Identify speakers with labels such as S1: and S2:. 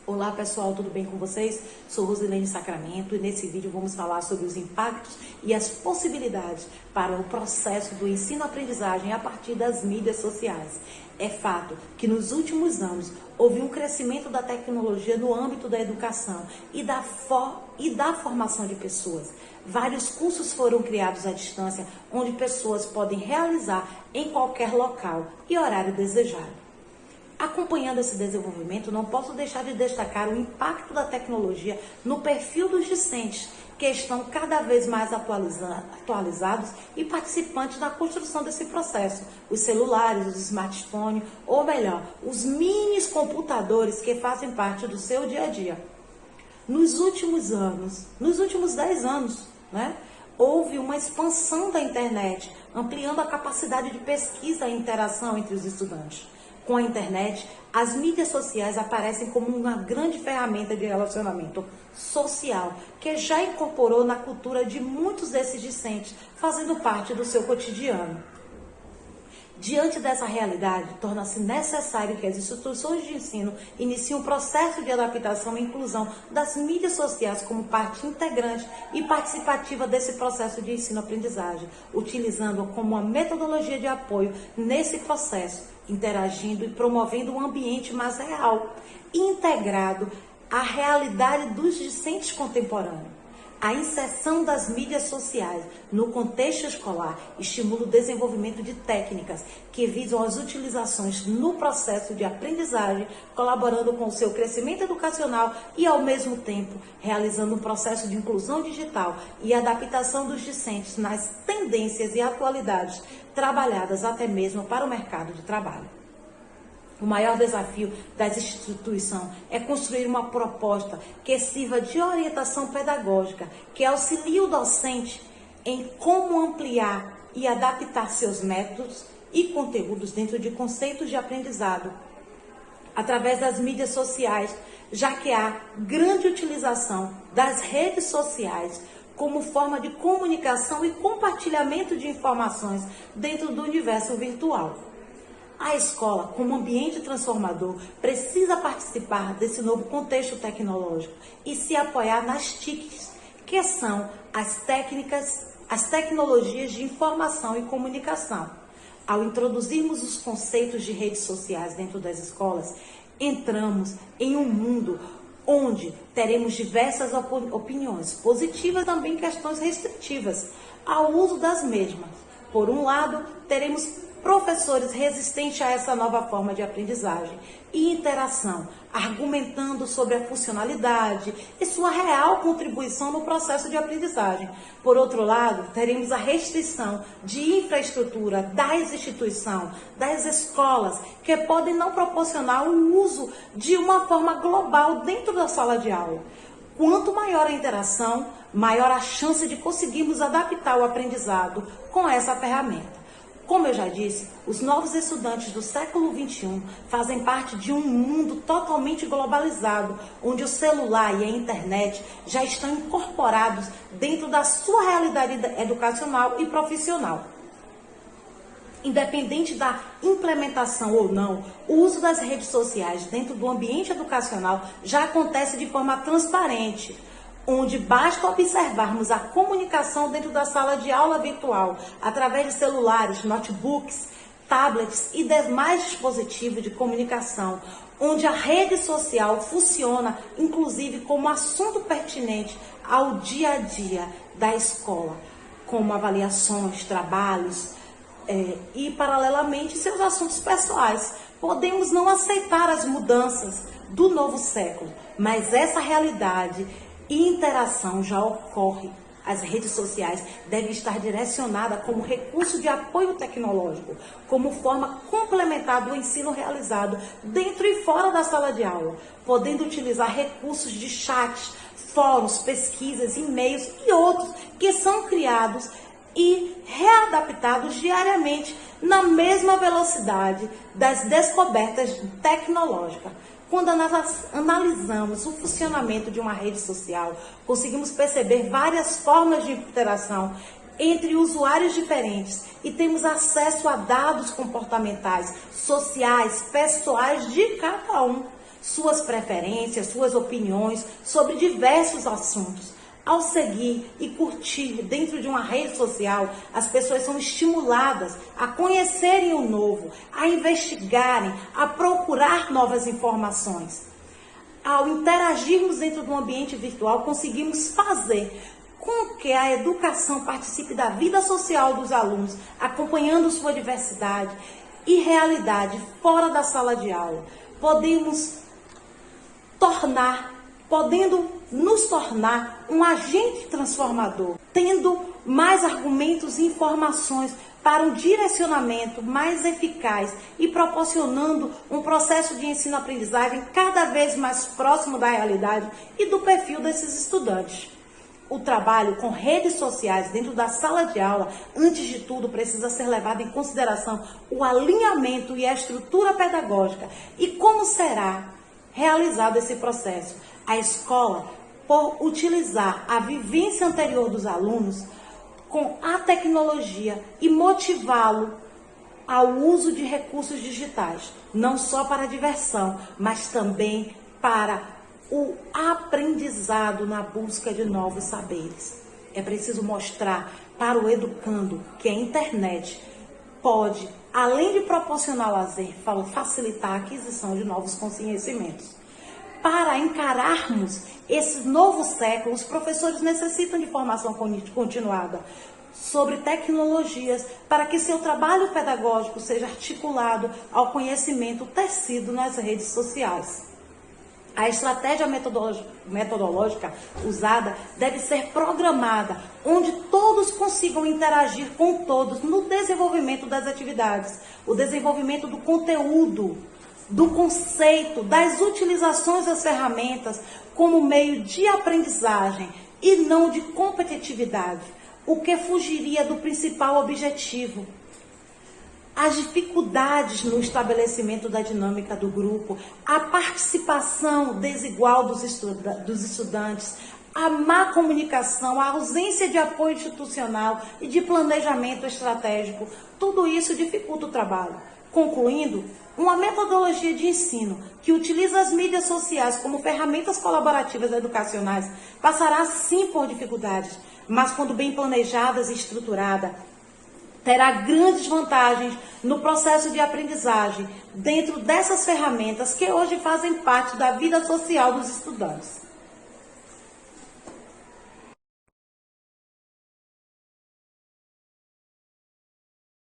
S1: Olá pessoal, tudo bem com vocês? Sou Rosilene Sacramento e nesse vídeo vamos falar sobre os impactos e as possibilidades para o processo do ensino-aprendizagem a partir das mídias sociais. É fato que nos últimos anos houve um crescimento da tecnologia no âmbito da educação e da formação de pessoas. Vários cursos foram criados à distância, onde pessoas podem realizar em qualquer local e horário desejado. Acompanhando esse desenvolvimento, não posso deixar de destacar o impacto da tecnologia no perfil dos discentes, que estão cada vez mais atualizados e participantes da construção desse processo. Os celulares, os smartphones, ou melhor, os mini computadores que fazem parte do seu dia a dia. Nos últimos 10 anos, houve uma expansão da internet, ampliando a capacidade de pesquisa e interação entre os estudantes. Com a internet, as mídias sociais aparecem como uma grande ferramenta de relacionamento social, que já incorporou na cultura de muitos desses discentes, fazendo parte do seu cotidiano. Diante dessa realidade, torna-se necessário que as instituições de ensino iniciem um processo de adaptação e inclusão das mídias sociais como parte integrante e participativa desse processo de ensino-aprendizagem, utilizando-a como uma metodologia de apoio nesse processo, interagindo e promovendo um ambiente mais real, integrado à realidade dos discentes contemporâneos. A inserção das mídias sociais no contexto escolar estimula o desenvolvimento de técnicas que visam as utilizações no processo de aprendizagem, colaborando com o seu crescimento educacional e, ao mesmo tempo, realizando um processo de inclusão digital e adaptação dos discentes nas tendências e atualidades trabalhadas até mesmo para o mercado de trabalho. O maior desafio das instituições é construir uma proposta que sirva de orientação pedagógica, que auxilie o docente em como ampliar e adaptar seus métodos e conteúdos dentro de conceitos de aprendizado, através das mídias sociais, já que há grande utilização das redes sociais como forma de comunicação e compartilhamento de informações dentro do universo virtual. A escola, como ambiente transformador, precisa participar desse novo contexto tecnológico e se apoiar nas TICs, que são as tecnologias de informação e comunicação. Ao introduzirmos os conceitos de redes sociais dentro das escolas, entramos em um mundo onde teremos diversas opiniões, positivas e também questões restritivas ao uso das mesmas. Por um lado, teremos professores resistentes a essa nova forma de aprendizagem e interação, argumentando sobre a funcionalidade e sua real contribuição no processo de aprendizagem. Por outro lado, teremos a restrição de infraestrutura das instituições, das escolas, que podem não proporcionar o uso de uma forma global dentro da sala de aula. Quanto maior a interação, maior a chance de conseguirmos adaptar o aprendizado com essa ferramenta. Como eu já disse, os novos estudantes do século XXI fazem parte de um mundo totalmente globalizado, onde o celular e a internet já estão incorporados dentro da sua realidade educacional e profissional. Independente da implementação ou não, o uso das redes sociais dentro do ambiente educacional já acontece de forma transparente, onde basta observarmos a comunicação dentro da sala de aula virtual, através de celulares, notebooks, tablets e demais dispositivos de comunicação, onde a rede social funciona, inclusive, como assunto pertinente ao dia a dia da escola, como avaliações, trabalhos e, paralelamente, seus assuntos pessoais. Podemos não aceitar as mudanças do novo século, mas essa realidade e interação já ocorre. As redes sociais devem estar direcionadas como recurso de apoio tecnológico, como forma complementar do ensino realizado dentro e fora da sala de aula, podendo utilizar recursos de chats, fóruns, pesquisas, e-mails e outros que são criados e readaptados diariamente na mesma velocidade das descobertas tecnológicas. Quando analisamos o funcionamento de uma rede social, conseguimos perceber várias formas de interação entre usuários diferentes e temos acesso a dados comportamentais, sociais, pessoais de cada um. suas preferências, suas opiniões sobre diversos assuntos. Ao seguir e curtir dentro de uma rede social, as pessoas são estimuladas a conhecerem o novo, a investigarem, a procurar novas informações. Ao interagirmos dentro de um ambiente virtual, conseguimos fazer com que a educação participe da vida social dos alunos, acompanhando sua diversidade e realidade fora da sala de aula. Podendo nos tornar um agente transformador, tendo mais argumentos e informações para um direcionamento mais eficaz e proporcionando um processo de ensino-aprendizagem cada vez mais próximo da realidade e do perfil desses estudantes. O trabalho com redes sociais dentro da sala de aula, antes de tudo, precisa ser levado em consideração o alinhamento e a estrutura pedagógica e como será realizado esse processo. A escola, por utilizar a vivência anterior dos alunos com a tecnologia e motivá-lo ao uso de recursos digitais, não só para a diversão, mas também para o aprendizado na busca de novos saberes. É preciso mostrar para o educando que a internet pode, além de proporcionar lazer, facilitar a aquisição de novos conhecimentos. Para encararmos esse novo século, os professores necessitam de formação continuada sobre tecnologias para que seu trabalho pedagógico seja articulado ao conhecimento tecido nas redes sociais. A estratégia metodológica usada deve ser programada, onde todos consigam interagir com todos no desenvolvimento das atividades, o desenvolvimento do conteúdo, do conceito, das utilizações das ferramentas como meio de aprendizagem e não de competitividade, o que fugiria do principal objetivo. As dificuldades no estabelecimento da dinâmica do grupo, a participação desigual dos estudantes, a má comunicação, a ausência de apoio institucional e de planejamento estratégico, tudo isso dificulta o trabalho. Concluindo, uma metodologia de ensino que utiliza as mídias sociais como ferramentas colaborativas educacionais passará sim por dificuldades, mas quando bem planejadas e estruturada, terá grandes vantagens no processo de aprendizagem dentro dessas ferramentas que hoje fazem parte da vida social dos estudantes.